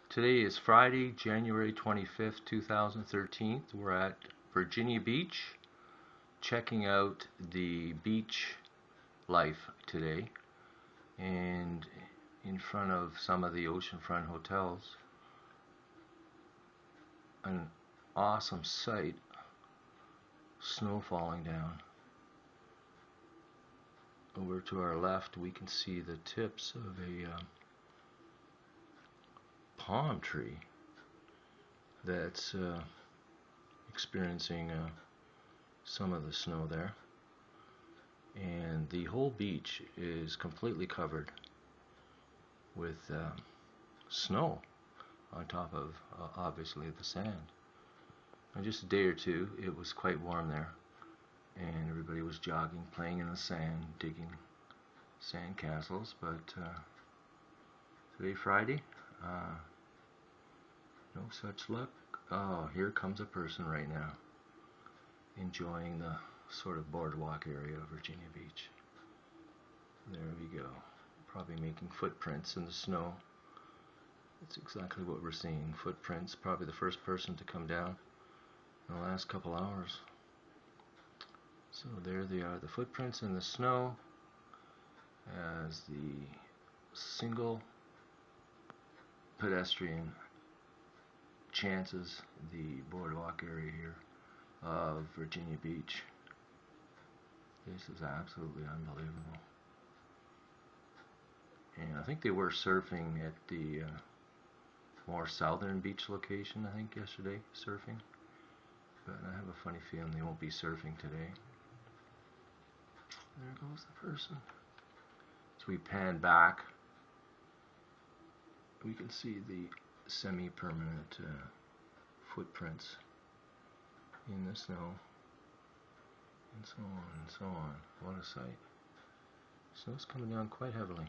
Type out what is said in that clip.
Today is Friday, January 25th, 2013. We're at Virginia Beach, checking out the beach life today, and in front of some of the oceanfront hotels. An awesome sight, snow falling down. Over to our left, we can see the tips of a palm tree that's experiencing some of the snow there, and the whole beach is completely covered with snow on top of obviously the sand. And just a day or two it was quite warm there, and everybody was jogging, playing in the sand, digging sand castles. But today, Friday, no such luck. Oh, here comes a person right now enjoying the sort of boardwalk area of Virginia Beach. There we go. Probably making footprints in the snow. That's exactly what we're seeing. Footprints. Probably the first person to come down in the last couple hours. So there they are, the footprints in the snow, as the single pedestrian chances the boardwalk area here of Virginia Beach. This is absolutely unbelievable. And I think they were surfing at the more southern beach location, I think, yesterday, surfing. But I have a funny feeling they won't be surfing today. There goes the person. As we pan back, we can see the semi-permanent footprints in the snow, and so on and so on. What a sight. Snow's coming down quite heavily.